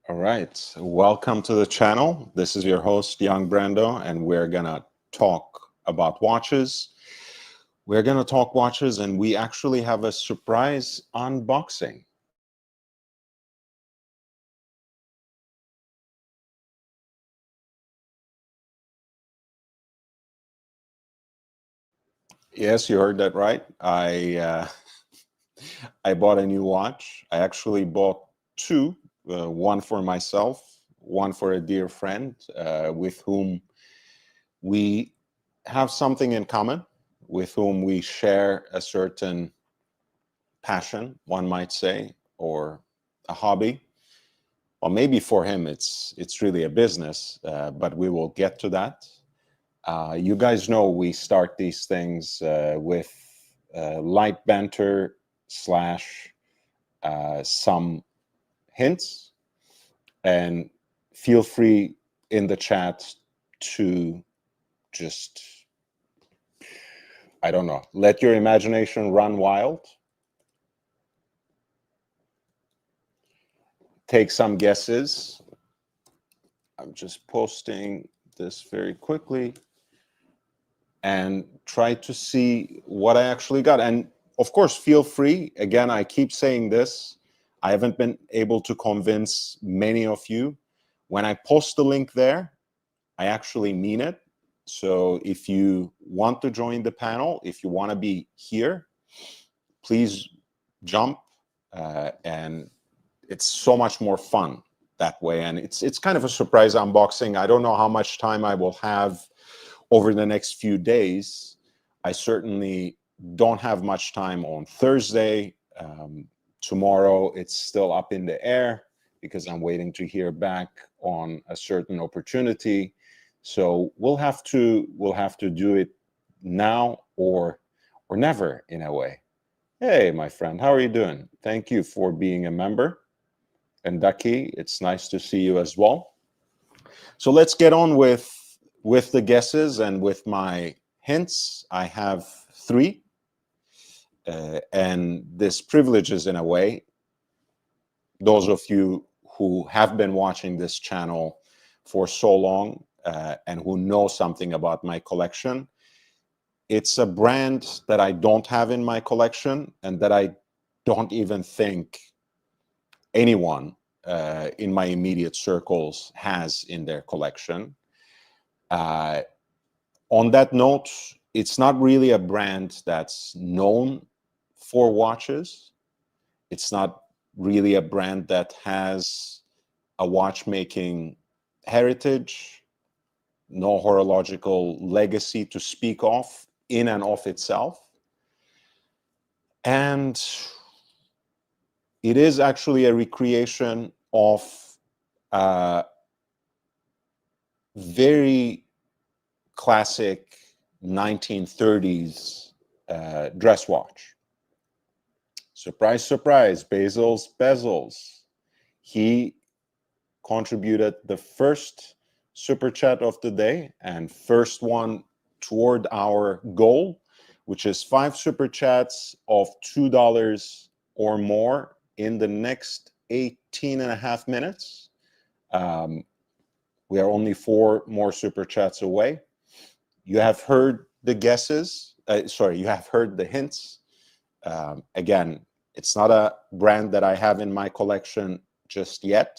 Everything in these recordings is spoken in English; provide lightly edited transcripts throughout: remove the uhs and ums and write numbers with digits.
All right, welcome to the channel. This is your host, Young Brando, and we're gonna talk about watches. We're gonna talk watches, and we actually have a surprise unboxing. Yes, you heard that right. I bought a new watch. I actually bought two, one for myself, one for a dear friend with whom we have something in common, with whom we share a certain passion, one might say, or a hobby. Well, maybe for him it's really a business, but we will get to that. You guys know we start these things with light banter slash some hints, and feel free in the chat to just, I don't know, let your imagination run wild. Take some guesses. I'm just posting this very quickly and try to see what I actually got. And of course, feel free. Again, I keep saying this. I haven't been able to convince many of you. When I post the link there, I actually mean it. So if you want to join the panel, if you want to be here, please jump. And it's so much more fun that way. And it's kind of a surprise unboxing. I don't know how much time I will have over the next few days. I certainly don't have much time on Thursday. Tomorrow, it's still up in the air because I'm waiting to hear back on a certain opportunity. So we'll have to do it now or never, in a way. Hey, my friend, how are you doing? Thank you for being a member. And Ducky, it's nice to see you as well. So let's get on with the guesses and with my hints. I have three, and this privileges, in a way, those of you who have been watching this channel for so long and who know something about my collection. It's a brand that I don't have in my collection and that I don't even think anyone in my immediate circles has in their collection. On that note, it's not really a brand that's known for watches. It's not really a brand that has a watchmaking heritage, no horological legacy to speak of in and of itself. And it is actually a recreation of a very classic 1930s dress watch. Surprise, surprise, bezels. He contributed the first super chat of the day and first one toward our goal, which is 5 super chats of $2 or more in the next 18 and a half minutes. We are only 4 more super chats away. You have heard the guesses. You have heard the hints. Again, it's not a brand that I have in my collection just yet.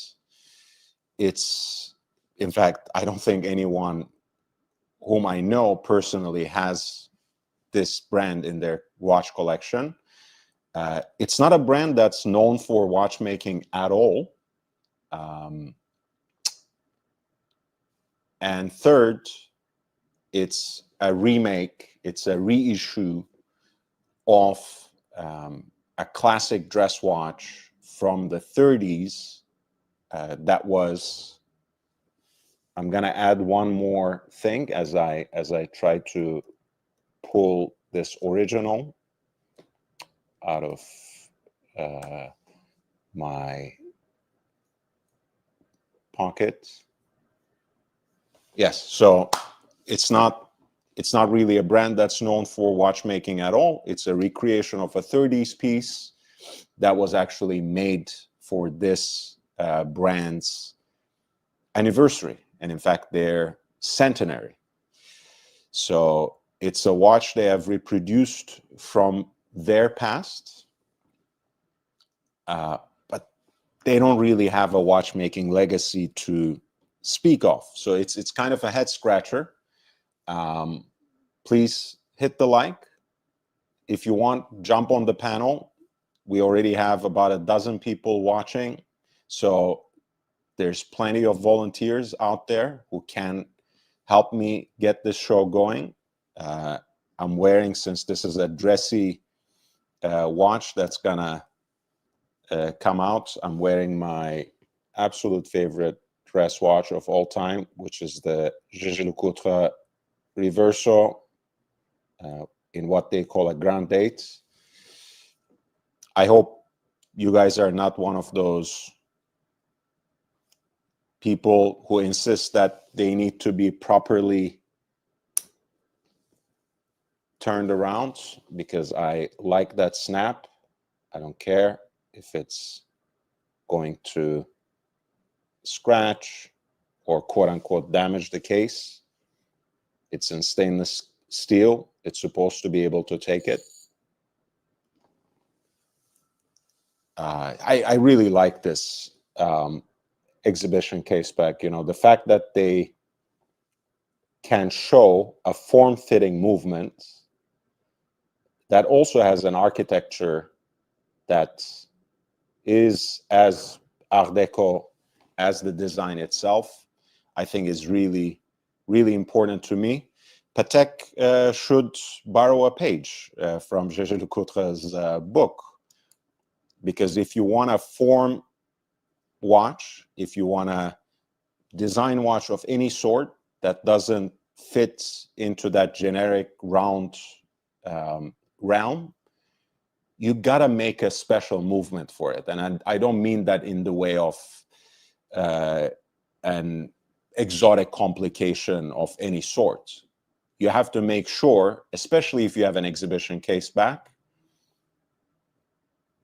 It's, in fact, I don't think anyone whom I know personally has this brand in their watch collection. It's not a brand that's known for watchmaking at all. And third, it's a remake, it's a reissue of a classic dress watch from the 30s that was, I'm gonna add one more thing as I try to pull this original out of my pocket. Yes, so it's not really a brand that's known for watchmaking at all. It's a recreation of a 30s piece that was actually made for this brand's anniversary, and in fact their centenary. So it's a watch they have reproduced from their past, but they don't really have a watchmaking legacy to speak of. So it's kind of a head scratcher. Please hit the like. If you want, jump on the panel. We already have about a dozen people watching. So there's plenty of volunteers out there who can help me get this show going. I'm wearing, since this is a dressy watch that's gonna come out, I'm wearing my absolute favorite dress watch of all time, which is the Jaeger-LeCoultre Reverso in what they call a grand date. I hope you guys are not one of those people who insist that they need to be properly turned around, because I like that snap. I don't care if it's going to scratch or quote unquote damage the case. It's in stainless steel. It's supposed to be able to take it. I really like this exhibition case back. You know, the fact that they can show a form-fitting movement that also has an architecture that is as Art Deco as the design itself, I think is really, really important to me. Patek should borrow a page from Jaeger-LeCoultre's book, because if you want a form watch, if you want a design watch of any sort that doesn't fit into that generic round realm, you gotta make a special movement for it. And I don't mean that in the way of an exotic complication of any sort. You have to make sure, especially if you have an exhibition case back,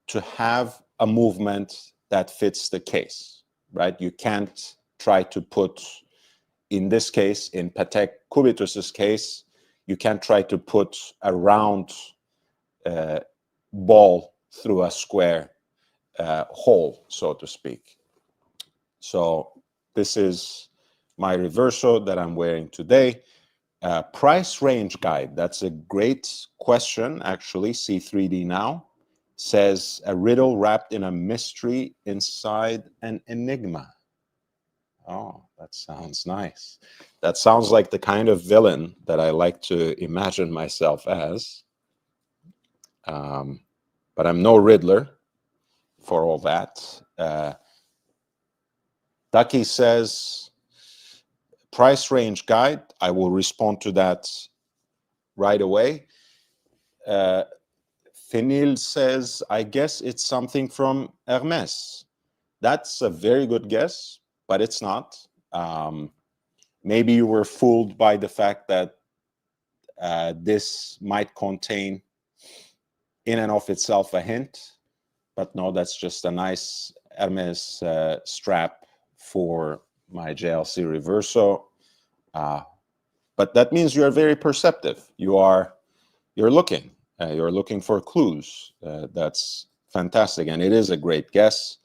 to have a movement that fits the case, right? You can't try to put, in this case, in Patek Kubitus's case, you can't try to put a round ball through a square hole, so to speak. So this is my Reverso that I'm wearing today. Price range guide, that's a great question, actually. C3D Now says a riddle wrapped in a mystery inside an enigma. Oh, that sounds nice. That sounds like the kind of villain that I like to imagine myself as. But I'm no Riddler for all that. Ducky says, price range guide. I will respond to that right away. Finil says, I guess it's something from Hermes. That's a very good guess, but it's not. Maybe you were fooled by the fact that this might contain in and of itself a hint, but no, that's just a nice Hermes strap for my JLC Reverso. But that means you're very perceptive. You're looking. You're looking for clues. That's fantastic, and it is a great guess.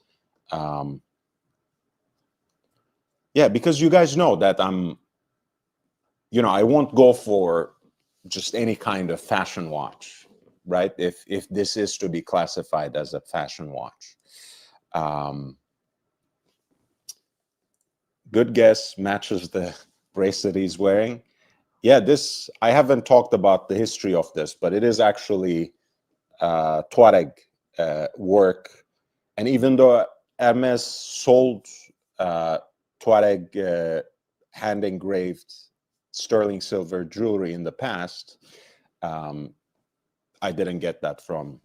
Yeah, because you guys know that I won't go for just any kind of fashion watch, right? If this is to be classified as a fashion watch. Good guess, matches the bracelet he's wearing. Yeah, this, I haven't talked about the history of this, but it is actually Tuareg work. And even though Hermes sold Tuareg hand-engraved sterling silver jewelry in the past, I didn't get that from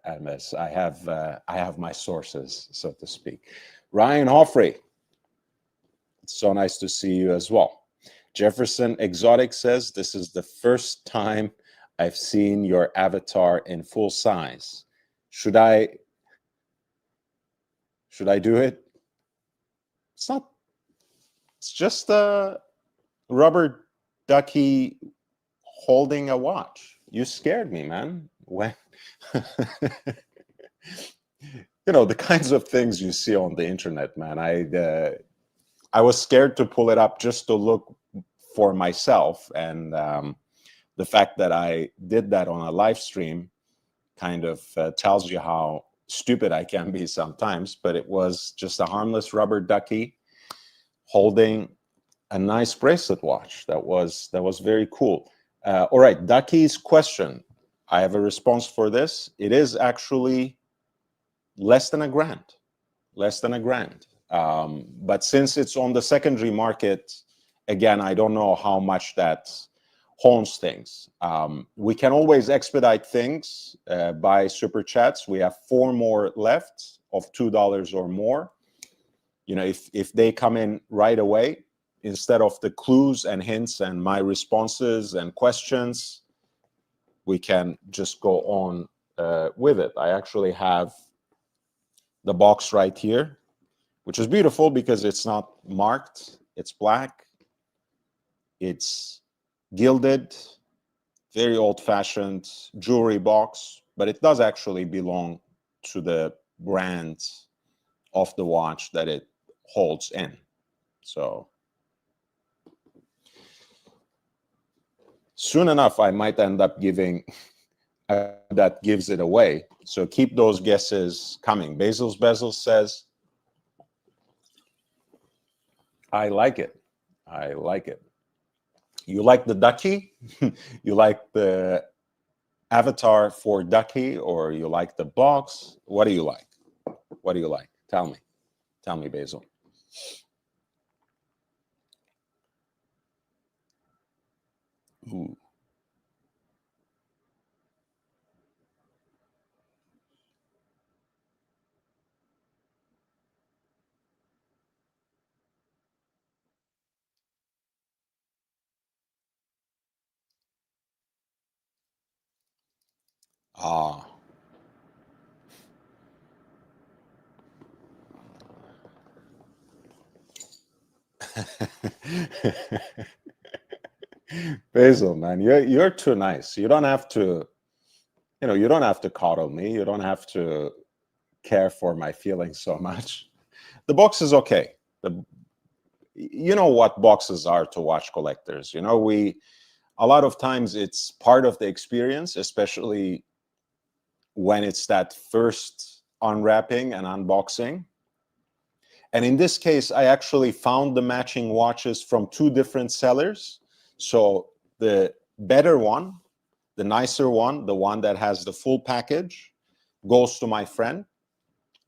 Hermes. I have my sources, so to speak. Ryan Hoffrey, it's so nice to see you as well. Jefferson Exotic says, this is the first time I've seen your avatar in full size. Should I Should I do it? It's not. It's just a rubber ducky holding a watch. You scared me, man. When you know the kinds of things you see on the internet, man. I was scared to pull it up just to look for myself, and the fact that I did that on a live stream kind of tells you how stupid I can be sometimes. But it was just a harmless rubber ducky holding a nice bracelet watch. That was very cool. All right, Ducky's question. I have a response for this. It is actually less than $1,000. But since it's on the secondary market, again, I don't know how much that hones things. We can always expedite things by super chats. We have 4 more left of $2 or more. You know, if they come in right away, instead of the clues and hints and my responses and questions, we can just go on with it. I actually have the box right here, which is beautiful because it's not marked. It's black. It's gilded, very old-fashioned jewelry box, but it does actually belong to the brand of the watch that it holds in. So soon enough, I might end up giving that gives it away. So keep those guesses coming. Basil's Bezel says, I like it. I like it. You like the ducky? You like the avatar for ducky, or you like the box? What do you like? What do you like? Tell me. Tell me, Basil. Ooh. Ah. Basil, man, you're too nice. You don't have to, you don't have to coddle me. You don't have to care for my feelings so much. The box is okay. You know what boxes are to watch collectors. A lot of times it's part of the experience, especially when it's that first unwrapping and unboxing. And in this case, I actually found the matching watches from 2 different sellers. So the better one, the nicer one, the one that has the full package, goes to my friend.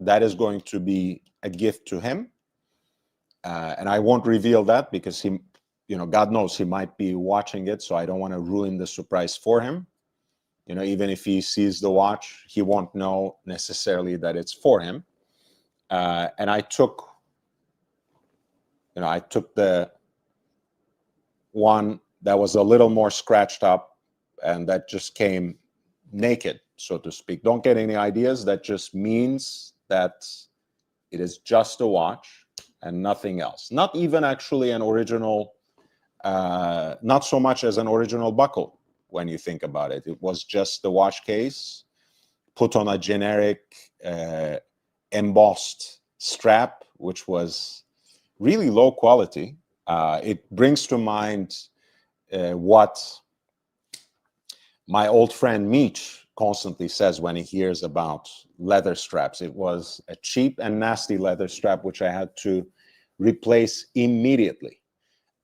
That is going to be a gift to him. And I won't reveal that because he, God knows he might be watching it. So I don't want to ruin the surprise for him. Even if he sees the watch, he won't know necessarily that it's for him. And I took the one that was a little more scratched up and that just came naked, so to speak. Don't get any ideas. That just means that it is just a watch and nothing else. Not even actually an original, not so much as an original buckle when you think about it. It was just the watch case put on a generic embossed strap, which was really low quality. It brings to mind what my old friend Meech constantly says when he hears about leather straps. It was a cheap and nasty leather strap, which I had to replace immediately.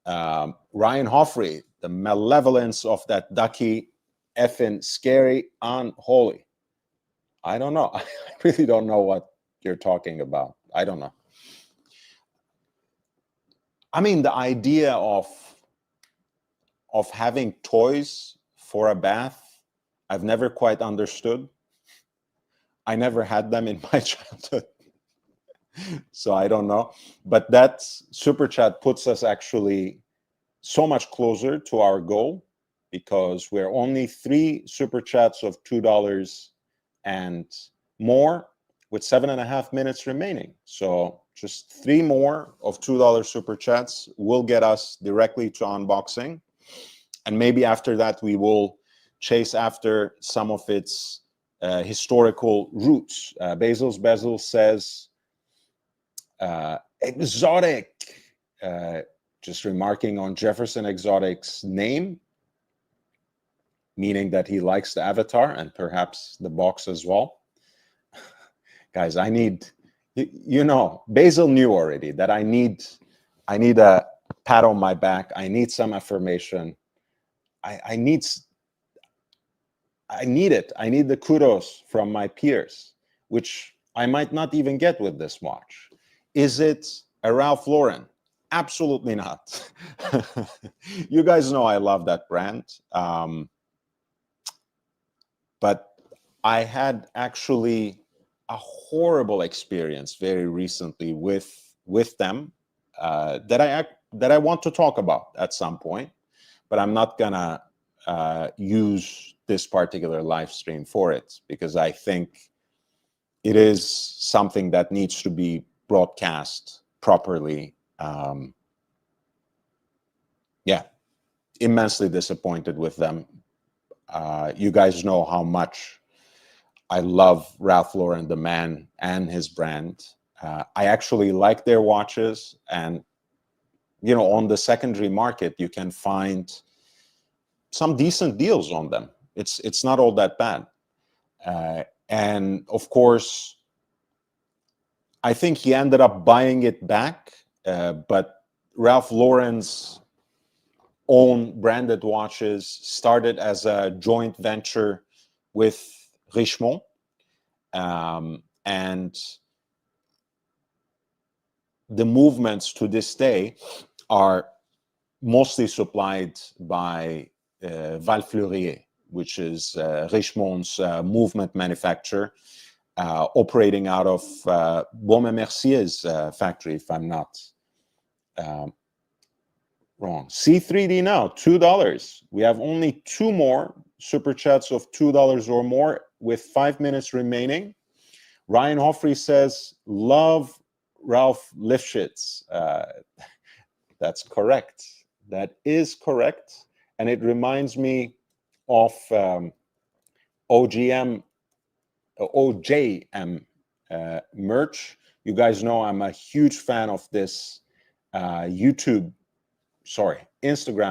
Ryan Hoffrey, the malevolence of that ducky, effing scary, unholy. I don't know. I really don't know what you're talking about. I don't know. I mean, the idea of having toys for a bath, I've never quite understood. I never had them in my childhood, so I don't know. But that super chat puts us actually so much closer to our goal, because we're only 3 super chats of $2 and more with 7.5 minutes remaining. So just 3 more of $2 super chats will get us directly to unboxing. And maybe after that, we will chase after some of its historical roots. Basil's Bezel says, exotic, just remarking on Jefferson Exotic's name, meaning that he likes the avatar and perhaps the box as well. Guys, I need, you know, Basil knew already that I need a pat on my back. I need some affirmation. I need it. I need the kudos from my peers, which I might not even get with this watch. Is it a Ralph Lauren? Absolutely not. You guys know I love that brand. But I had actually a horrible experience very recently with them that I want to talk about at some point, but I'm not gonna use this particular live stream for it because I think it is something that needs to be broadcast properly. Yeah, immensely disappointed with them. You guys know how much I love Ralph Lauren, the man, and his brand. I actually like their watches, and you know, on the secondary market, you can find some decent deals on them. It's not all that bad. And of course, I think he ended up buying it back, but Ralph Lauren's own branded watches started as a joint venture with Richemont. And the movements to this day are mostly supplied by Val Fleurier, which is Richemont's movement manufacturer, operating out of Bombé Mercier's factory, if I'm not wrong. C3D now, $2. We have only 2 more super chats of $2 or more with 5 minutes remaining. Ryan Hoffrey says, love Ralph Lifshitz. That's correct. That is correct. And it reminds me of OJM merch. You guys know I'm a huge fan of this Instagram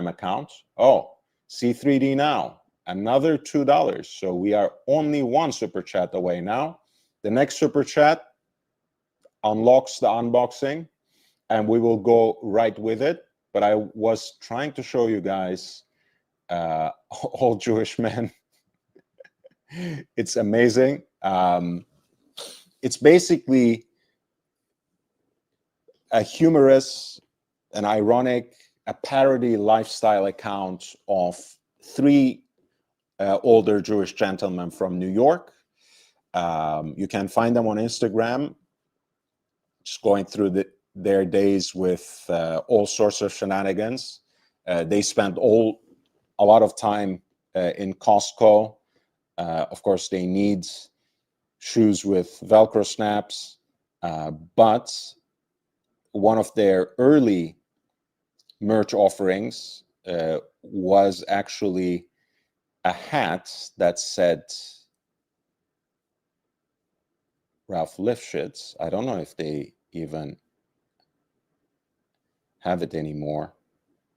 account. Oh, C3D now, another $2. So we are only 1 super chat away now. The next super chat unlocks the unboxing, and we will go right with it. But I was trying to show you guys all Jewish men. It's amazing. It's basically a humorous, an ironic, a parody lifestyle account of 3 older Jewish gentlemen from New York. You can find them on Instagram, just going through their days with all sorts of shenanigans. They spent a lot of time in Costco. Of course, they need shoes with Velcro snaps, but one of their early merch offerings was actually a hat that said Ralph Lifshitz. I don't know if they even have it anymore,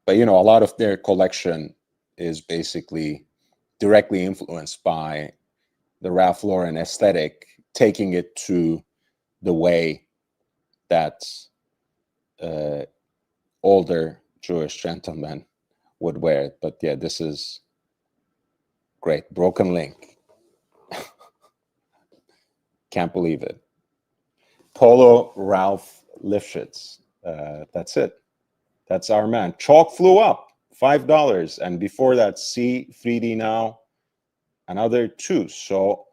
but you know, a lot of their collection is basically directly influenced by the Ralph Lauren aesthetic, taking it to the way that older Jewish gentlemen would wear it. But yeah, this is great. Broken link. Can't believe it. Polo Ralph Lifshitz. That's it. That's our man. Chalk flew up, $5. And before that, C3D now, another 2. So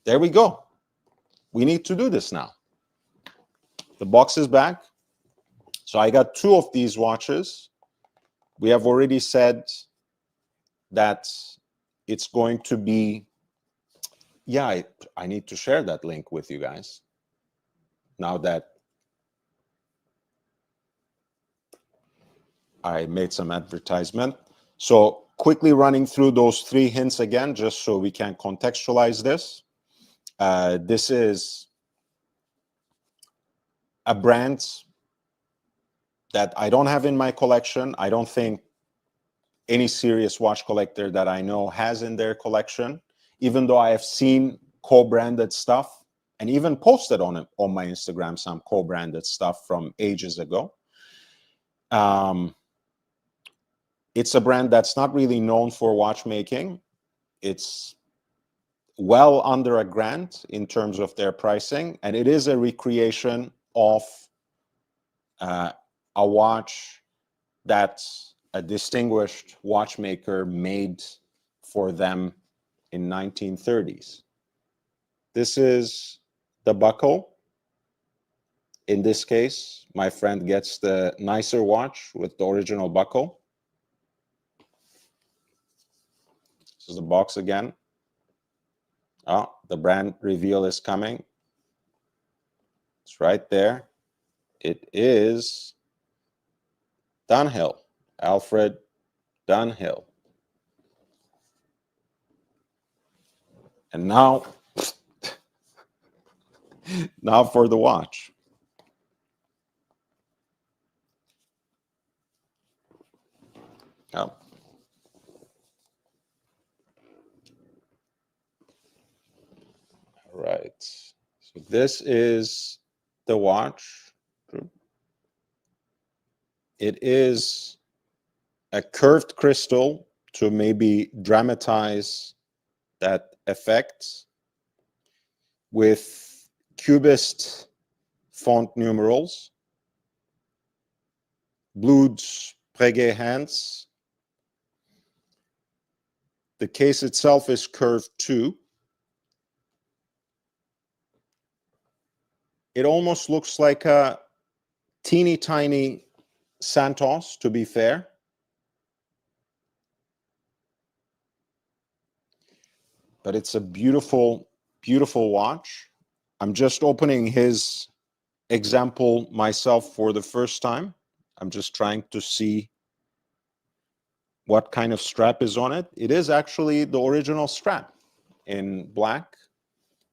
there we go. We need to do this now. The box is back. So I got 2 of these watches. We have already said that it's going to be, yeah, I need to share that link with you guys. now that I made some advertisement. So quickly running through those 3 hints again, just so we can contextualize this. This is a brand that I don't have in my collection. I don't think any serious watch collector that I know has in their collection, even though I have seen co-branded stuff and even posted on my Instagram some co-branded stuff from ages ago. It's a brand that's not really known for watchmaking. It's well under $1,000 in terms of their pricing, and it is a recreation of a watch that a distinguished watchmaker made for them in 1930s. This is the buckle. In this case, my friend gets the nicer watch with the original buckle. This is the box again. Oh, the brand reveal is coming. It's right there. It is Dunhill, Alfred Dunhill. And now for the watch. Oh. All right. So this is the watch. It is a curved crystal to maybe dramatize that effect with cubist font numerals, blued Breguet hands. The case itself is curved too. It almost looks like a teeny tiny Santos, to be fair. But it's a beautiful, beautiful watch. I'm just opening his example myself for the first time. I'm just trying to see what kind of strap is on it. It is actually the original strap in black.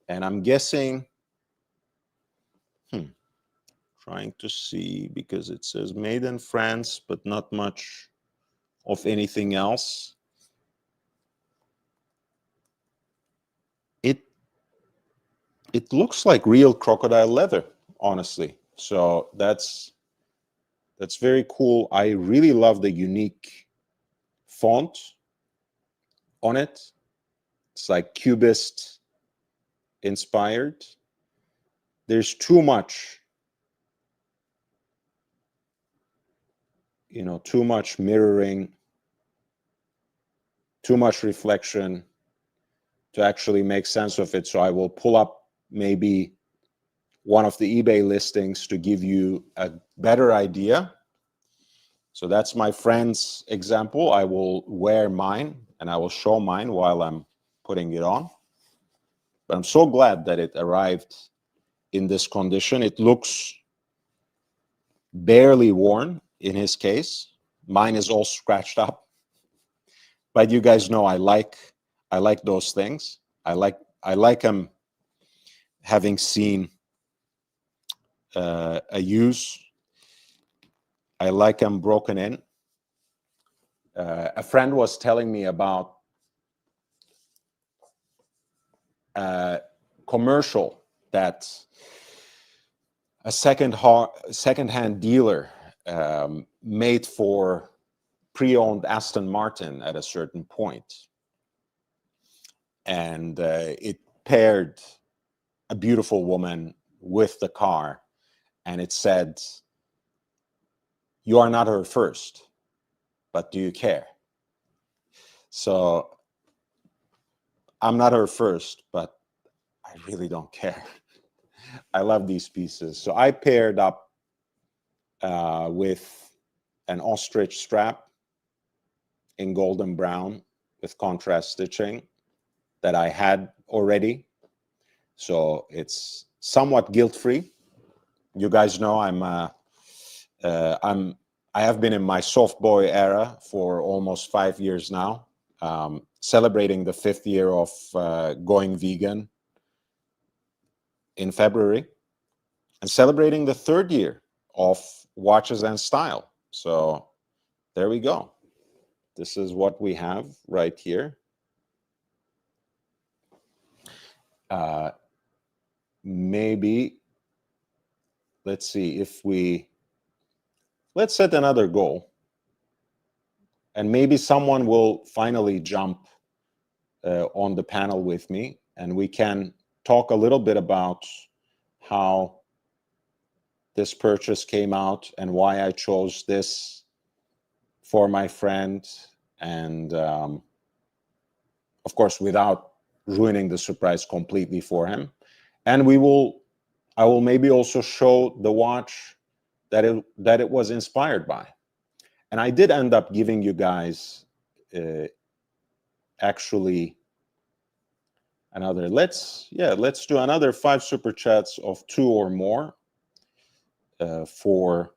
And I'm guessing, trying to see, because it says made in France, but not much of anything else. It looks like real crocodile leather, honestly. So that's very cool. I really love the unique font on it. It's like cubist inspired. There's too much, too much mirroring, too much reflection to actually make sense of it. So I will pull up maybe one of the eBay listings to give you a better idea. So that's my friend's example. I will wear mine and I will show mine while I'm putting it on. But I'm so glad that it arrived in this condition. It looks barely worn in his case. Mine is all scratched up. But you guys know I like those things. I like them having seen a use. I like them broken in. A friend was telling me about a commercial that a second-hand dealer made for pre-owned Aston Martin at a certain point. And it paired a beautiful woman with the car. And it said, "You are not her first, but do you care?" So I'm not her first, but I really don't care. I love these pieces. So I paired up with an ostrich strap in golden brown with contrast stitching that I had already. So it's somewhat guilt-free. You guys know I have been in my soft boy era for almost 5 years now, celebrating the 5th year of going vegan in February, and celebrating the 3rd year of Watches and Style. So there we go. This is what we have right here. Maybe, let's see if let's set another goal. And maybe someone will finally jump on the panel with me, and we can talk a little bit about how this purchase came out and why I chose this for my friend, and of course, without ruining the surprise completely for him. And I will maybe also show the watch that it was inspired by. And I did end up giving you guys actually another, let's do another 5 super chats of 2 or more for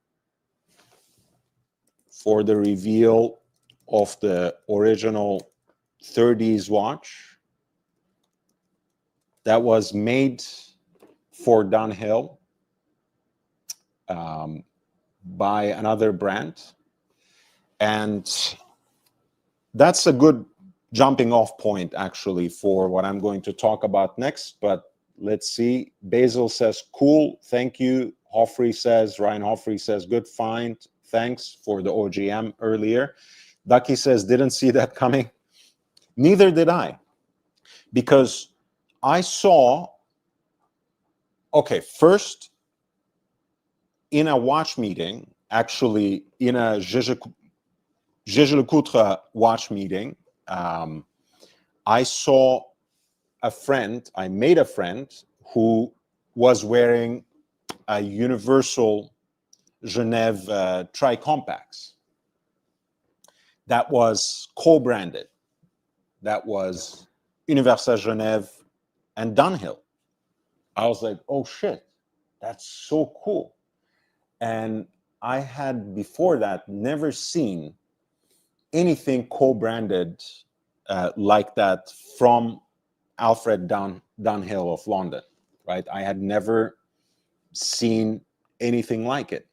the reveal of the original 30s watch that was made for Dunhill by another brand. And that's a good jumping off point, actually, for what I'm going to talk about next. But let's see. Basil says, cool, thank you. Ryan Hoffrey says, good find. Thanks for the OGM earlier. Ducky says, didn't see that coming. Neither did I. Because I saw, okay, first, in a watch meeting, actually in a Jaeger-LeCoultre watch meeting, I saw a friend, I made a friend who was wearing a Universal Genève tri-compacts that was co-branded. That was Universal Genève and Dunhill. I was like, oh shit, that's so cool. And I had before that never seen anything co-branded like that from Alfred Dunhill of London, right? I had never seen anything like it.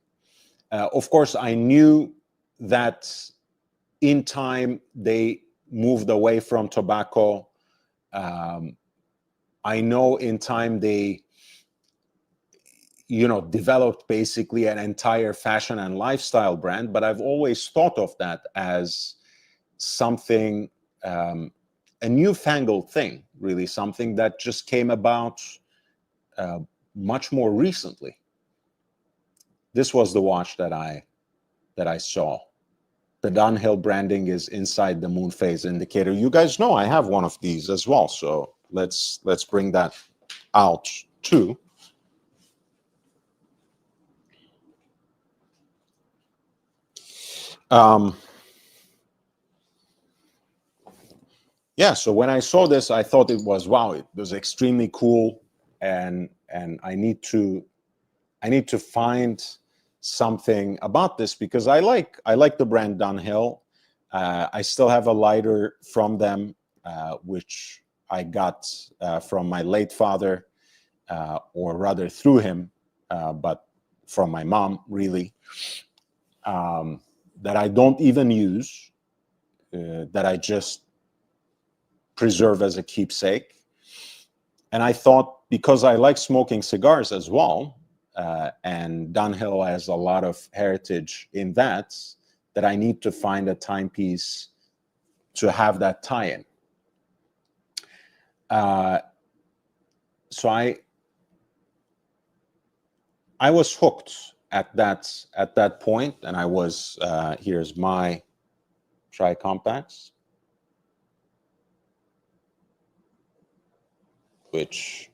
Of course, I knew that in time they moved away from tobacco. I know in time they, developed basically an entire fashion and lifestyle brand, but I've always thought of that as something, a newfangled thing, really, something that just came about much more recently. This was the watch that I saw. The Dunhill branding is inside the moon phase indicator. You guys know I have one of these as well, so let's bring that out too. Yeah, so when I saw this, I thought it was, wow, it was extremely cool, and I need to find something about this because I like the brand Dunhill. I still have a lighter from them, which I got from my late father, or rather through him, but from my mom, really, that I don't even use, that I just preserve as a keepsake. And I thought, because I like smoking cigars as well, and Dunhill has a lot of heritage in that I need to find a timepiece to have that tie-in. So I was hooked at that point, and I was, here's my tri-compacts, which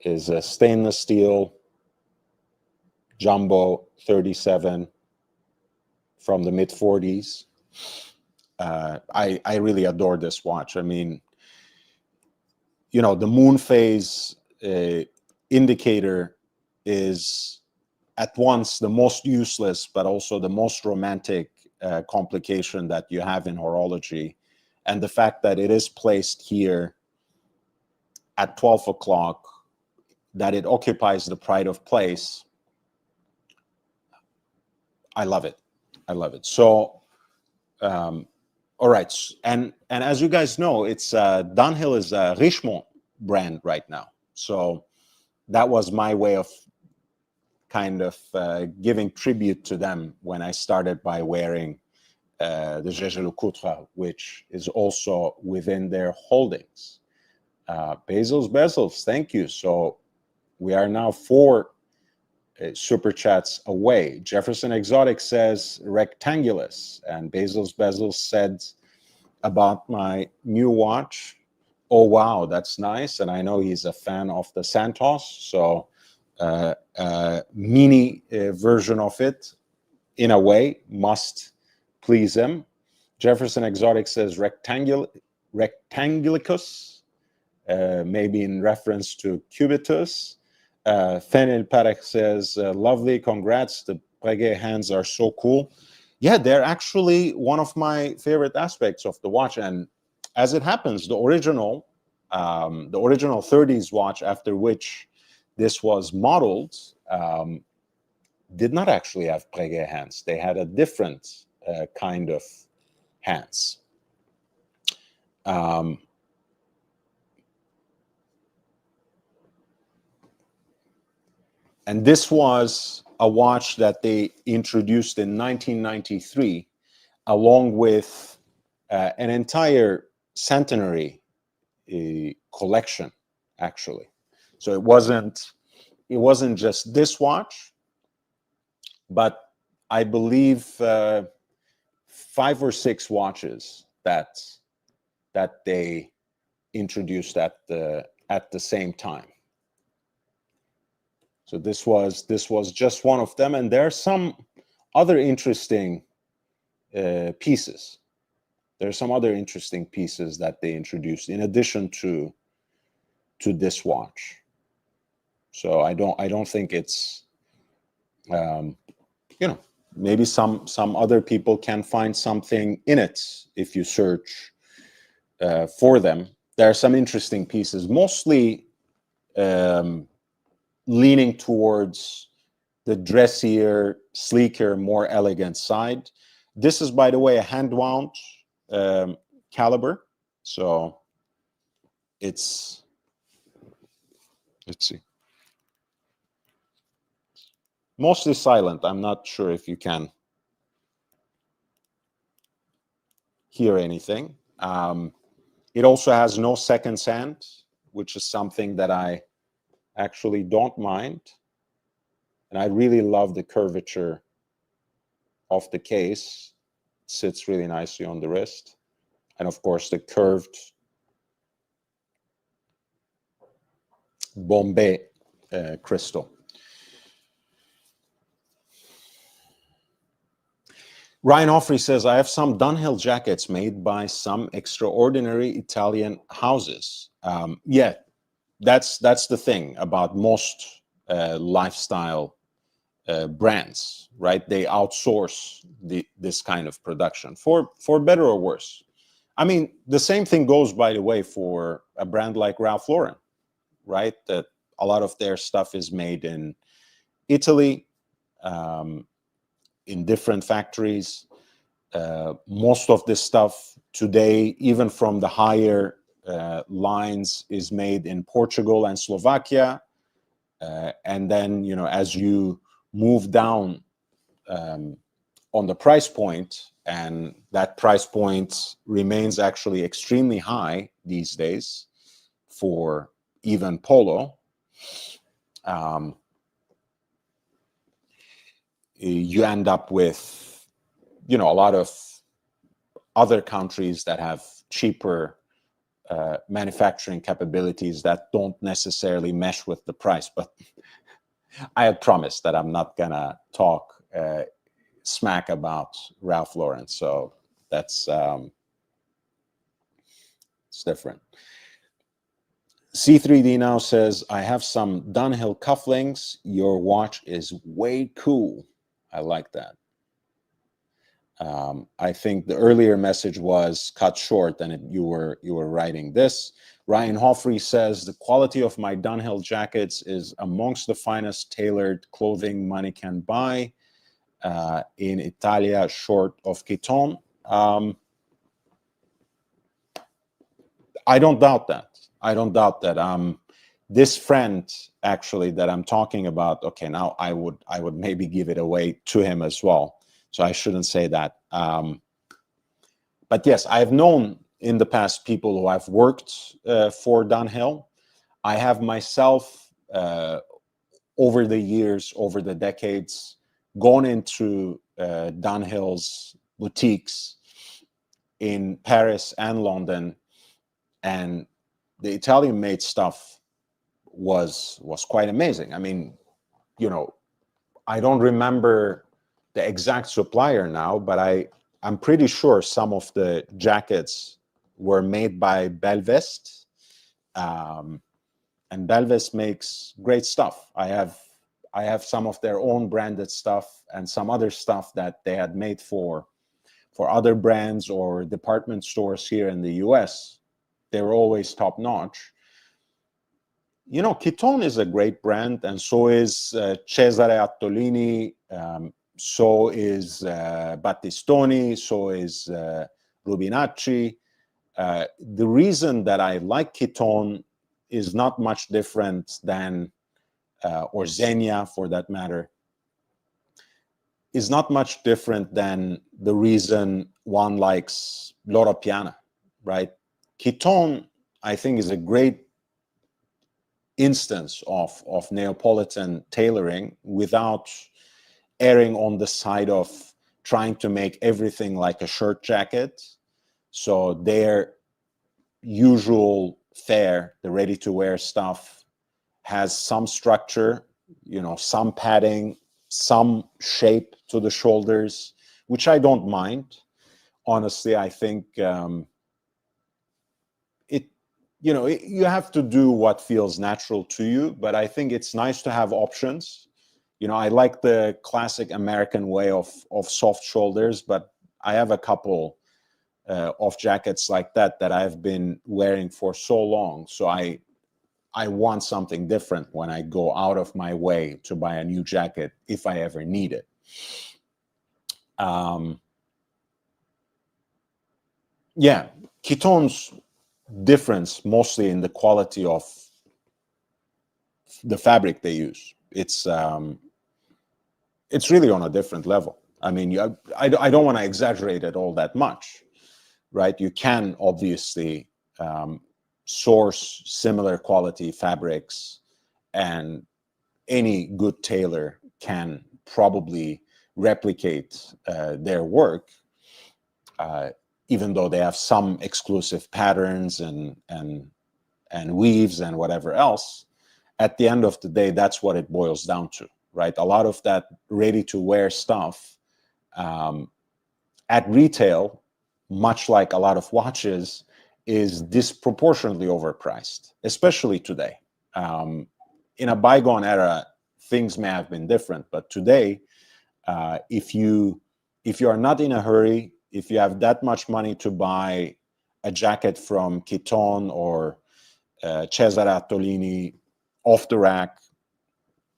is a stainless steel jumbo 37 from the mid-40s. I really adore this watch. I mean, the moon phase indicator is at once the most useless, but also the most romantic complication that you have in horology. And the fact that it is placed here at 12 o'clock, that it occupies the pride of place, I love it. I love it. So, all right. And as you guys know, it's Dunhill is a Richemont brand right now. So that was my way of kind of giving tribute to them when I started by wearing the Jaeger-LeCoultre, which is also within their holdings. Bezos, thank you. So we are now 4 super chats away. Jefferson Exotic says rectangulus, and Bezos said about my new watch, oh wow, that's nice. And I know he's a fan of the Santos, so mini version of it in a way must please him. Jefferson Exotic says rectangulicus, maybe in reference to cubitus. Fenil Parek says, lovely, congrats, the Breguet hands are so cool. Yeah, they're actually one of my favorite aspects of the watch. And as it happens, the original 30s watch after which this was modeled did not actually have Breguet hands. They had a different kind of hands. And this was a watch that they introduced in 1993, along with an entire Centenary collection, actually. So it wasn't just this watch, but I believe 5 or 6 watches that they introduced at the same time. So this was just one of them, and there are some other interesting pieces. There are some other interesting pieces that they introduced in addition to this watch. So I don't think it's maybe some other people can find something in it if you search for them. There are some interesting pieces, mostly leaning towards the dressier, sleeker, more elegant side. This is, by the way, a hand-wound caliber. So it's, let's see, mostly silent. I'm not sure if you can hear anything. It also has no second sand, which is something that I actually don't mind. And I really love the curvature of the case. It sits really nicely on the wrist. And of course, the curved Bombé crystal. Ryan Offrey says, I have some Dunhill jackets made by some extraordinary Italian houses. Yeah, that's the thing about most lifestyle brands, right? They outsource this kind of production for better or worse. I mean, the same thing goes, by the way, for a brand like Ralph Lauren, right? That a lot of their stuff is made in Italy, in different factories. Most of this stuff today, even from the higher lines, is made in Portugal and Slovakia. And then, as you move down on the price point, and that price point remains actually extremely high these days for even polo, you end up with, a lot of other countries that have cheaper manufacturing capabilities that don't necessarily mesh with the price. But I had promised that I'm not gonna talk smack about Ralph Lauren, so that's it's different. C3D now says, I have some Dunhill cufflinks. Your watch is way cool. I like that. I think the earlier message was cut short and you were writing this. Ryan Hoffrey says, the quality of my Dunhill jackets is amongst the finest tailored clothing money can buy in Italia, short of Kiton. I don't doubt that. I don't doubt that. This friend actually that I'm talking about, okay, now I would maybe give it away to him as well. So I shouldn't say that. But yes, I've known in the past people who have worked for Dunhill. I have myself, over the years, over the decades, gone into Dunhill's boutiques in Paris and London, and the Italian-made stuff was quite amazing. I mean, you know, I don't remember the exact supplier now, but I'm pretty sure some of the jackets were made by Belvest, and Belvest makes great stuff. I have some of their own branded stuff and some other stuff that they had made for other brands or department stores here in the US. They were always top notch. You know, Kiton is a great brand, and so is Cesare Attolini, so is Battistoni, so is Rubinacci. The reason that I like Kiton is not much different than, or Zegna for that matter, is not much different than the reason one likes Loro Piana, right? Kiton, I think, is a great instance of Neapolitan tailoring without erring on the side of trying to make everything like a shirt jacket. So their usual fare, the ready-to-wear stuff, has some structure, you know, some padding, some shape to the shoulders, which I don't mind. Honestly, I think you have to do what feels natural to you, but I think it's nice to have options. You know, I like the classic American way of soft shoulders, but I have a couple of jackets like that I've been wearing for so long. So I want something different when I go out of my way to buy a new jacket if I ever need it. Yeah, Kiton's difference mostly in the quality of the fabric they use. It's really on a different level. I mean, I don't want to exaggerate it all that much, right? You can obviously source similar quality fabrics, and any good tailor can probably replicate their work, even though they have some exclusive patterns and weaves and whatever else. At the end of the day, that's what it boils down to, right? A lot of that ready-to-wear stuff at retail, much like a lot of watches, is disproportionately overpriced, especially today. In a bygone era, things may have been different, but today, if you are not in a hurry, if you have that much money to buy a jacket from Kiton or Cesare Attolini off the rack,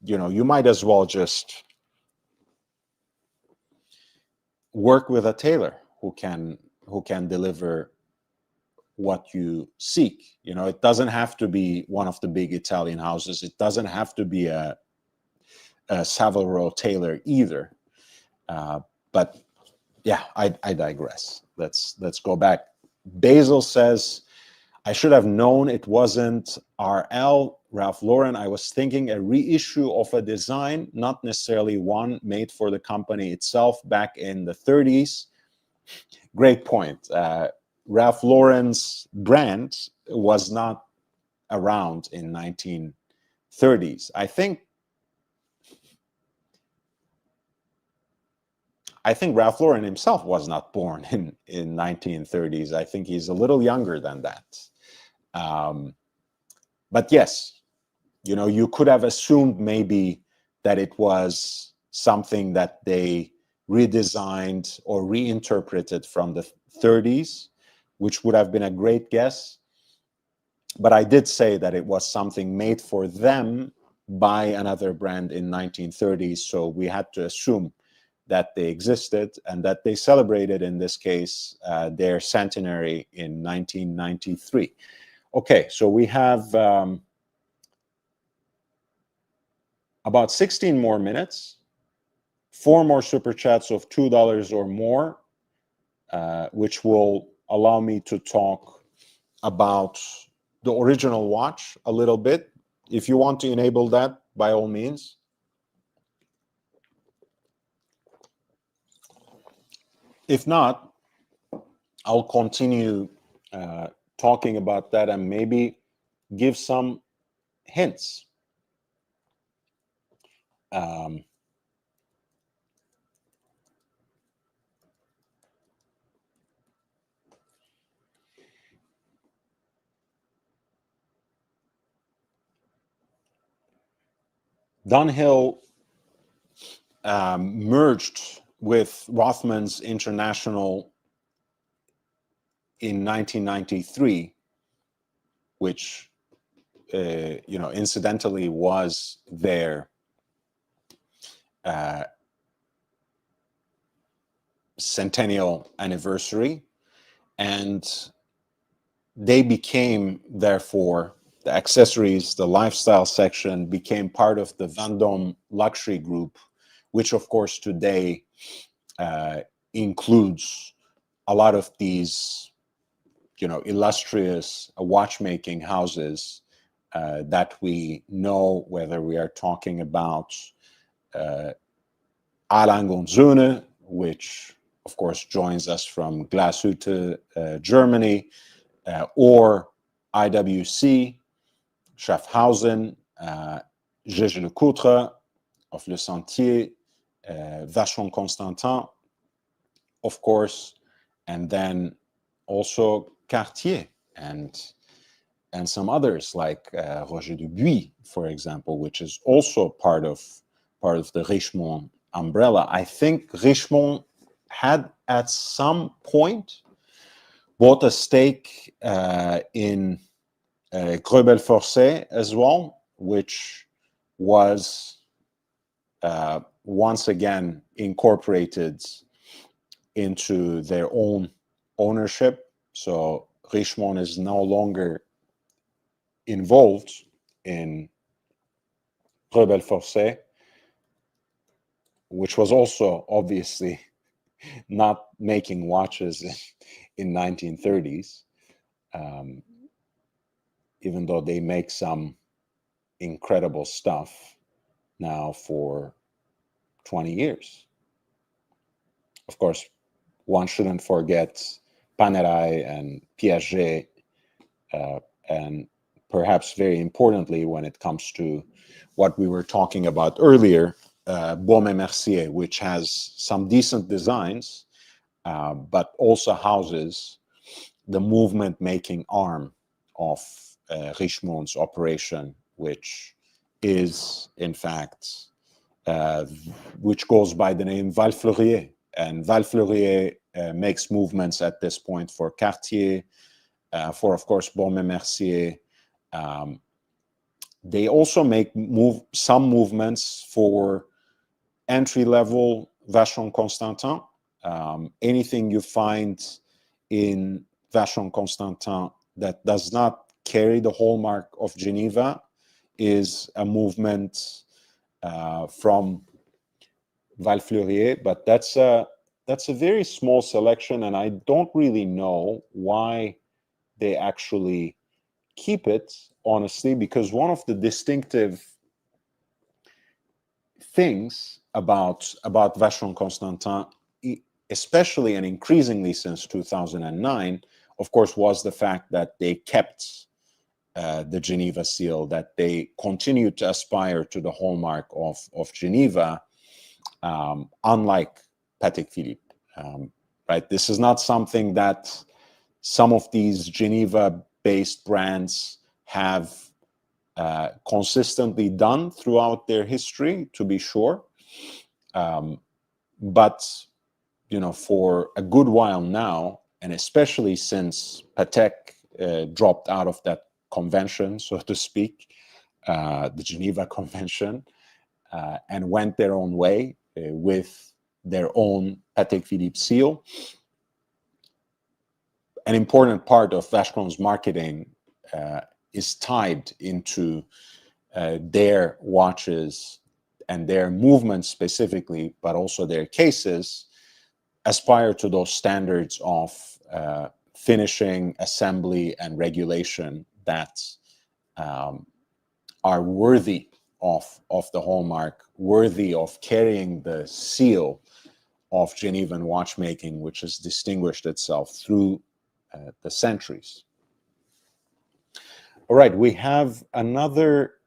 you know, you might as well just work with a tailor who can deliver what you seek. You know, it doesn't have to be one of the big Italian houses. It doesn't have to be a Savile Row tailor either. But yeah, I digress. Let's go back. Basil says, I should have known it wasn't RL, Ralph Lauren. I was thinking a reissue of a design, not necessarily one made for the company itself back in the 30s. Great point. Ralph Lauren's brand was not around in 1930s. I think Ralph Lauren himself was not born in 1930s. I think he's a little younger than that. But yes, you could have assumed maybe that it was something that they redesigned or reinterpreted from the 30s, which would have been a great guess. But I did say that it was something made for them by another brand in 1930s, so we had to assume that they existed and that they celebrated, in this case, their centenary in 1993. Okay, so we have about 16 more minutes, 4 more super chats of $2 or more, which will allow me to talk about the original watch a little bit. If you want to enable that, by all means. If not, I'll continue talking about that and maybe give some hints. Dunhill merged with Rothmans International in 1993, which incidentally was their centennial anniversary, and they became, therefore, the accessories, the lifestyle section became part of the Vendôme luxury group, which of course today includes a lot of these illustrious watchmaking houses that we know, whether we are talking about Alain Gonzune, which of course joins us from Glashütte, Germany, or IWC, Schaffhausen, Gégé Lecoutre of Le Sentier, Vacheron Constantin, of course, and then also Cartier and some others like Roger Dubuis, for example, which is also part of the Richemont umbrella. I think Richemont had at some point bought a stake in Greubel-Forsey as well, which was once again incorporated into their own ownership. So Richemont is no longer involved in Greubel-Forsey, which was also obviously not making watches in 1930s, even though they make some incredible stuff now for 20 years. Of course, one shouldn't forget Panerai and Piaget, and perhaps very importantly, when it comes to what we were talking about earlier, Bombé Mercier, which has some decent designs, but also houses the movement-making arm of Richemont's operation, which is, in fact, which goes by the name Val Fleurier. And Val Fleurier makes movements at this point for Cartier, for, of course, Bombé Mercier. They also make some movements for entry-level Vacheron Constantin. Anything you find in Vacheron Constantin that does not carry the hallmark of Geneva is a movement from Val Fleurier, but that's a very small selection, and I don't really know why they actually keep it, honestly, because one of the distinctive things about Vacheron Constantin, especially and increasingly since 2009, of course, was the fact that they kept the Geneva seal, that they continued to aspire to the hallmark of Geneva, unlike Patek Philippe. Right? This is not something that some of these Geneva-based brands have consistently done throughout their history, to be sure. But, you know, for a good while now, and especially since Patek dropped out of that convention, so to speak, the Geneva Convention, and went their own way with their own Patek Philippe seal. An important part of Vacheron's marketing is tied into their watches and their movements specifically, but also their cases, aspire to those standards of finishing, assembly, and regulation that are worthy of the hallmark, worthy of carrying the seal of Genevan watchmaking, which has distinguished itself through the centuries. All right, we have another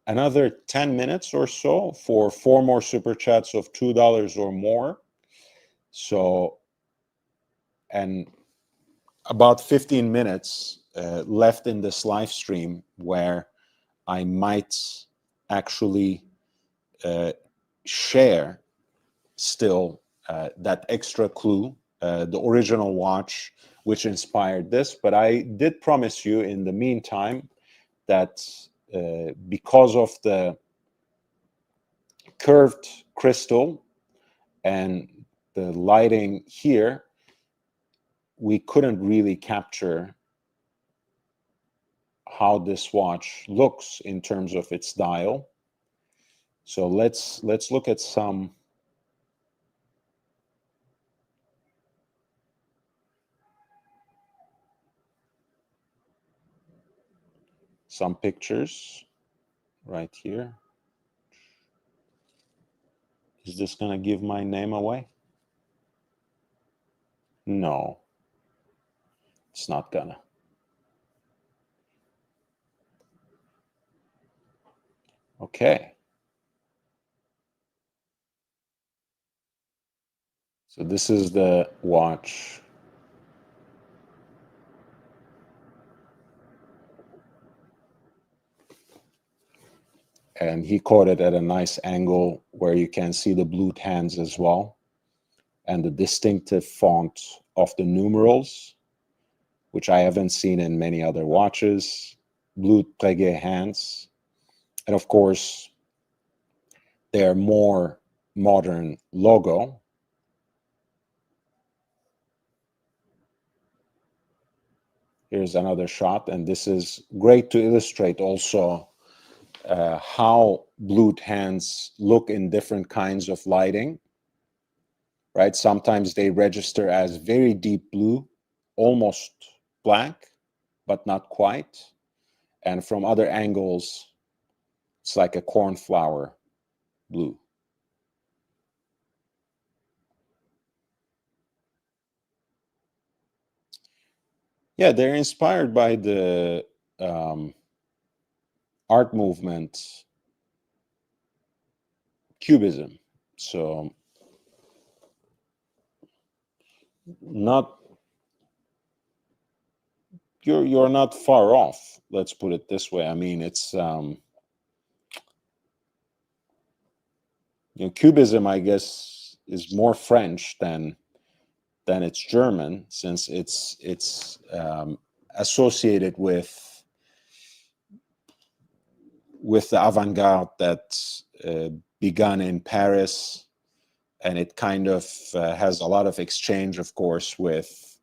10 minutes or so for 4 more super chats of $2 or more. So, and about 15 minutes left in this live stream where I might actually share still that extra clue, the original watch which inspired this. But I did promise you in the meantime that because of the curved crystal and the lighting here, we couldn't really capture how this watch looks in terms of its dial. So let's look at some pictures right here. Is this gonna give my name away? No, it's not gonna. Okay. So this is the watch. And he caught it at a nice angle where you can see the blued hands as well, and the distinctive font of the numerals, which I haven't seen in many other watches, blued Breguet hands. And of course, their more modern logo. Here's another shot, and this is great to illustrate also how blued hands look in different kinds of lighting, right? Sometimes they register as very deep blue, almost black, but not quite. And from other angles, it's like a cornflower blue. Yeah, they're inspired by the art movement, Cubism. So not you're not far off. Let's put it this way. I mean, it's Cubism, I guess, is more French than it's German, since it's associated with the avant-garde that began in Paris, and it kind of has a lot of exchange, of course, with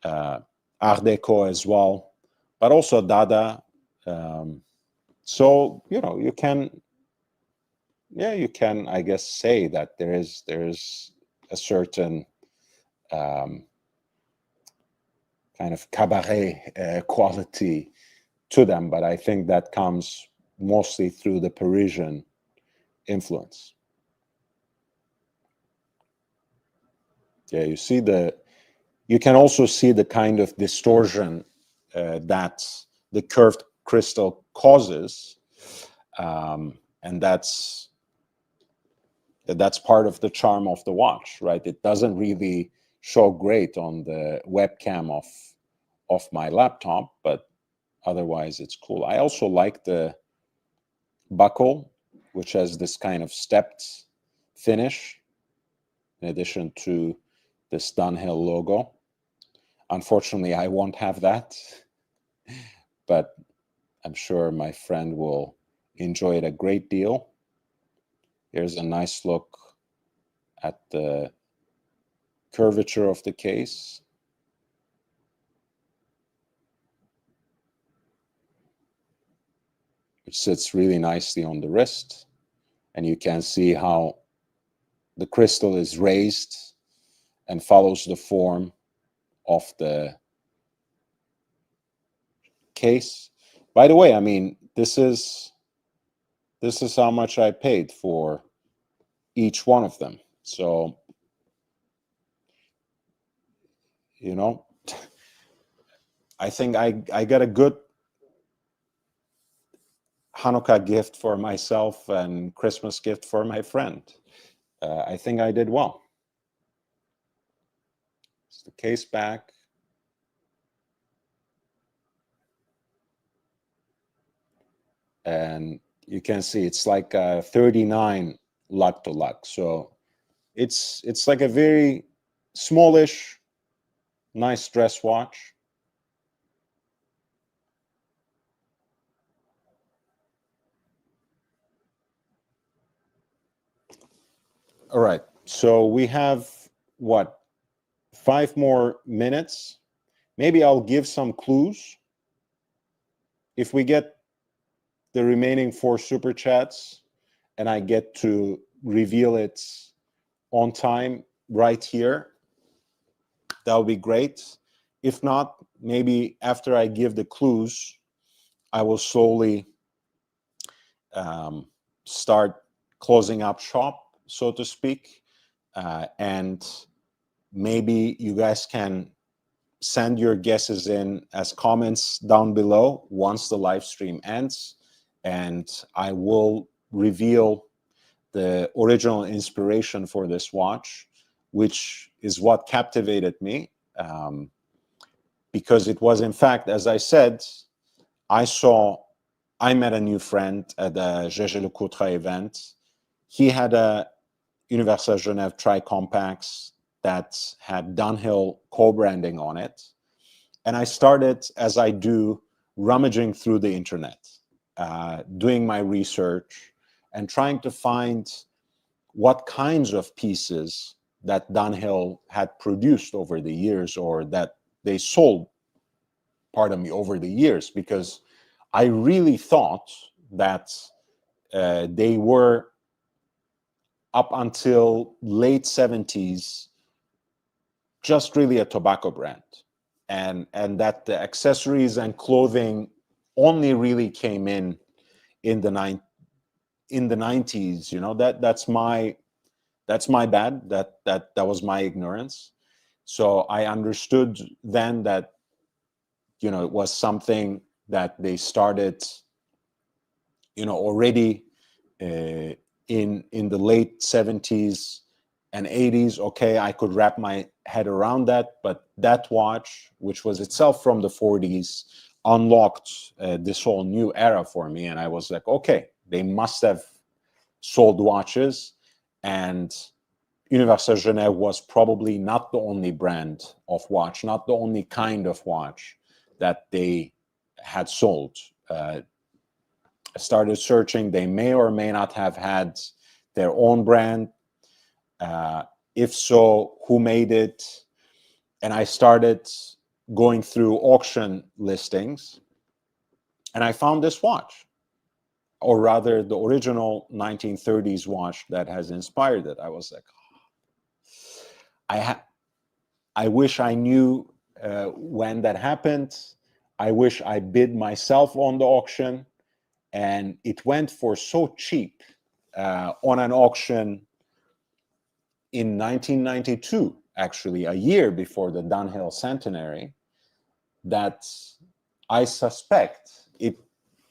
Art Deco as well, but also Dada. So you can, I guess, say that there is a certain kind of cabaret quality to them, but I think that comes mostly through the Parisian influence. Yeah, you can also see the kind of distortion that the curved crystal causes, and that's part of the charm of the watch, right? It doesn't really show great on the webcam of my laptop, but otherwise it's cool. I also like the buckle, which has this kind of stepped finish, in addition to this Dunhill logo. Unfortunately, I won't have that, but I'm sure my friend will enjoy it a great deal. Here's a nice look at the curvature of the case. Which sits really nicely on the wrist. And you can see how the crystal is raised and follows the form of the case. By the way, I mean, this is how much I paid for each one of them. So, you know, I think I got a good Hanukkah gift for myself and Christmas gift for my friend. I think I did well. It's the case back. And you can see it's like 39 lug to lug. So it's like a very smallish, nice dress watch. All right. So we have what, 5 more minutes? Maybe I'll give some clues. If we get the remaining 4 super chats and I get to reveal it on time right here, that would be great. If not, maybe after I give the clues, I will slowly start closing up shop, so to speak. And maybe you guys can send your guesses in as comments down below once the live stream ends. And I will reveal the original inspiration for this watch, which is what captivated me. Because it was, in fact, as I said, I met a new friend at the Gégé Lecoutre event. He had a Universal Genève Tri-Compacts that had Dunhill co-branding on it. And I started, as I do, rummaging through the internet, doing my research and trying to find what kinds of pieces that Dunhill had produced over the years, or that they sold, pardon me, over the years, because I really thought that they were, up until late 70s, just really a tobacco brand, and that the accessories and clothing only really came in the 90s. You know, that's my bad. That was my ignorance. So I understood then that, you know, it was something that they started, you know, already in the late 70s and 80s. Okay, I could wrap my head around that, but that watch, which was itself from the 40s, unlocked this whole new era for me. And I was like, okay, they must have sold watches. And Universal Genève was probably not the only brand of watch, not the only kind of watch that they had sold. I started searching. They may or may not have had their own brand. If so, who made it? And I started going through auction listings, and I found this watch, or rather the original 1930s watch that has inspired it. I was like, I wish I knew when that happened. I wish I bid myself on the auction, and it went for so cheap on an auction in 1992, actually a year before the Dunhill Centenary, that I suspect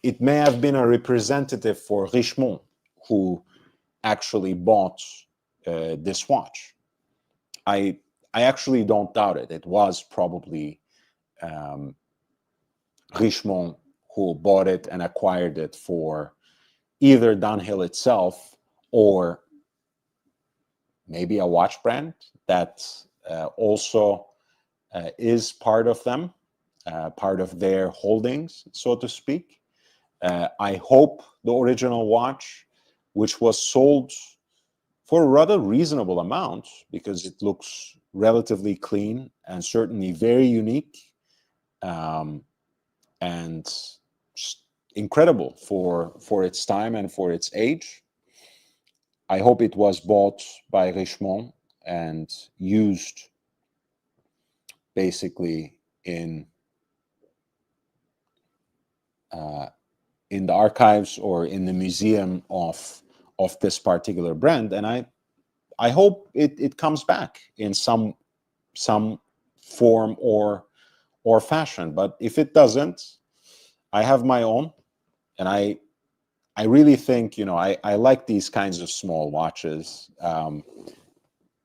it may have been a representative for Richemont who actually bought this watch. I actually don't doubt it. It was probably Richemont who bought it and acquired it for either Dunhill itself or maybe a watch brand that also is part of them, part of their holdings, so to speak. I hope the original watch, which was sold for a rather reasonable amount because it looks relatively clean and certainly very unique, and just incredible for its time and for its age. I hope it was bought by Richemont and used basically in the archives or in the museum of this particular brand. And I hope it comes back in some form or fashion. But if it doesn't, I have my own, and I really think, I like these kinds of small watches.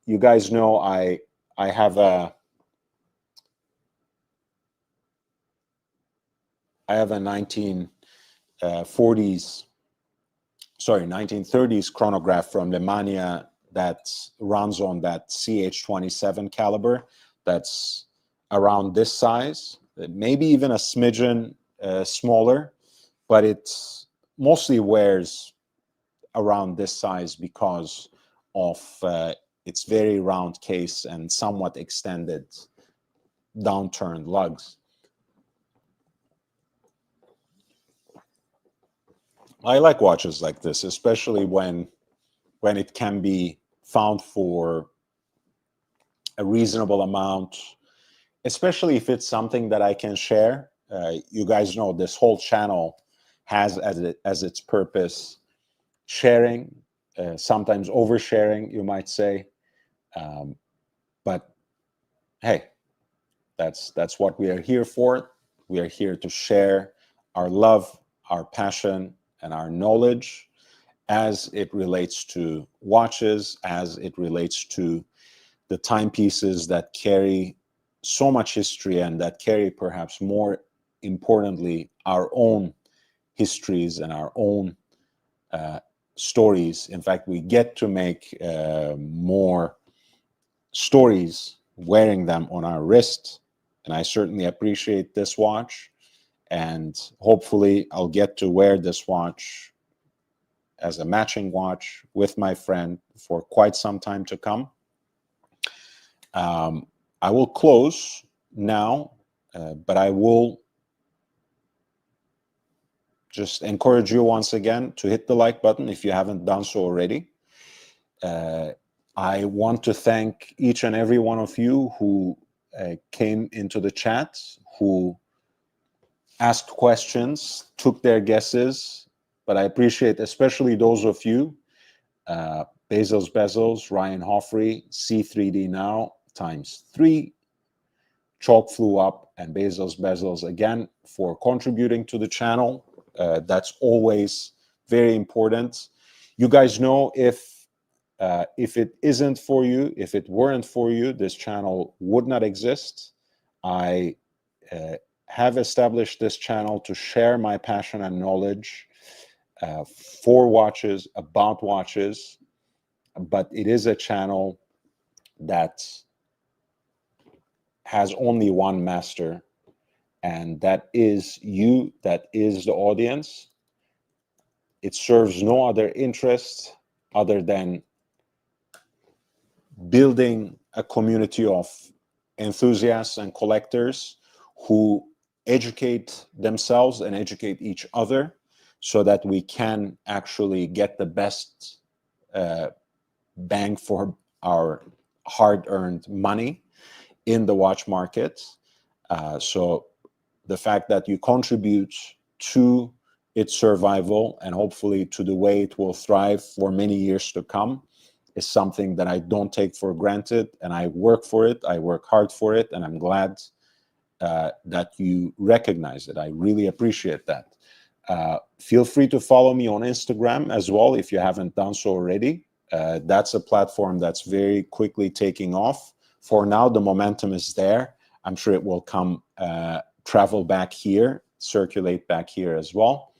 You guys know I have a 1930s chronograph from Lemania that runs on that CH27 caliber. That's around this size, maybe even a smidgen smaller, but it mostly wears around this size because of its very round case and somewhat extended downturned lugs. I like watches like this, especially when it can be found for a reasonable amount, especially if it's something that I can share. You guys know this whole channel has as its purpose sharing, sometimes oversharing, you might say. But hey, that's what we are here for. We are here to share our love, our passion, and our knowledge as it relates to watches, as it relates to the timepieces that carry so much history and that carry, perhaps more importantly, our own histories and our own stories. In fact, we get to make more stories wearing them on our wrist, and I certainly appreciate this watch, and hopefully I'll get to wear this watch as a matching watch with my friend for quite some time to come. I will close now, but I will just encourage you once again to hit the like button if you haven't done so already. I want to thank each and every one of you who came into the chat, who asked questions, took their guesses, but I appreciate especially those of you, Bezos, Ryan Hoffrey, C3D Now ×3, Chalk Flew Up, and Bezos again for contributing to the channel. That's always very important. You guys know if it isn't for you, if it weren't for you, this channel would not exist. I have established this channel to share my passion and knowledge for watches, about watches, but it is a channel that has only one master, and that is you, that is the audience. It serves no other interest other than building a community of enthusiasts and collectors who educate themselves and educate each other so that we can actually get the best bang for our hard-earned money in the watch market. So the fact that you contribute to its survival and hopefully to the way it will thrive for many years to come is something that I don't take for granted, and I work for it. I work hard for it, and I'm glad that you recognize it. I really appreciate that. Feel free to follow me on Instagram as well if you haven't done so already. That's a platform that's very quickly taking off. For now, the momentum is there. I'm sure it will come travel back here circulate back here as well.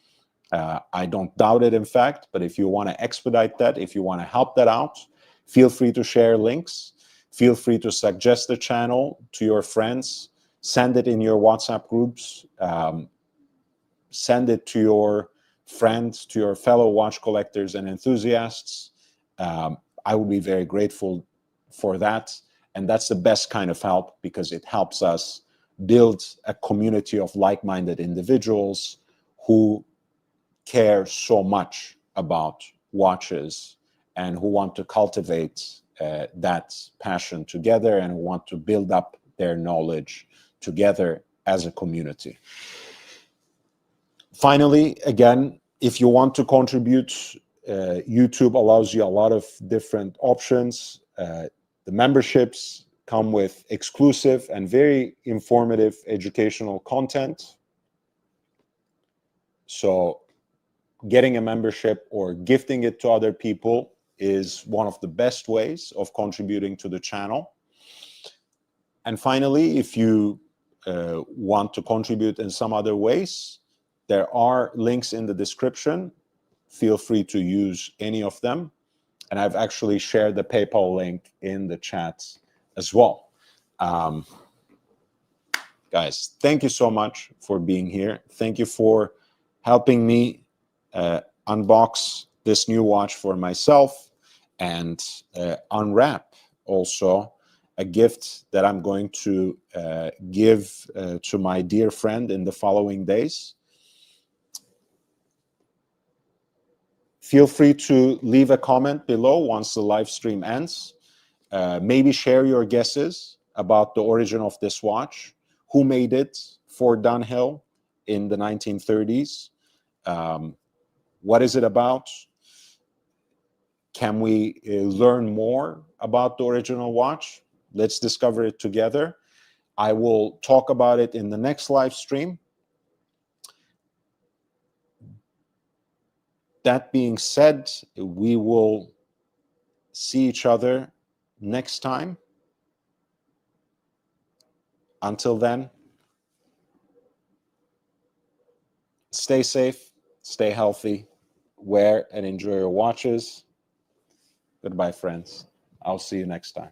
I don't doubt it, in fact, but if you want to expedite that, if you want to help that out, feel free to share links. Feel free to suggest the channel to your friends. Send it in your WhatsApp groups. Send it to your friends, to your fellow watch collectors and enthusiasts. I would be very grateful for that. And that's the best kind of help, because it helps us build a community of like-minded individuals who care so much about watches and who want to cultivate that passion together and who want to build up their knowledge together as a community. Finally, again, if you want to contribute, YouTube allows you a lot of different options. The memberships come with exclusive and very informative educational content. So getting a membership or gifting it to other people is one of the best ways of contributing to the channel. And finally, if you want to contribute in some other ways, there are links in the description. Feel free to use any of them. And I've actually shared the PayPal link in the chat as well. Guys, thank you so much for being here. Thank you for helping me unbox this new watch for myself and unwrap also a gift that I'm going to give to my dear friend in the following days. Feel free to leave a comment below once the live stream ends. Maybe share your guesses about the origin of this watch. Who made it for Dunhill in the 1930s? What is it about? Can we learn more about the original watch? Let's discover it together. I will talk about it in the next live stream. That being said, we will see each other next time. Until then, stay safe, stay healthy, wear and enjoy your watches. Goodbye, friends. I'll see you next time.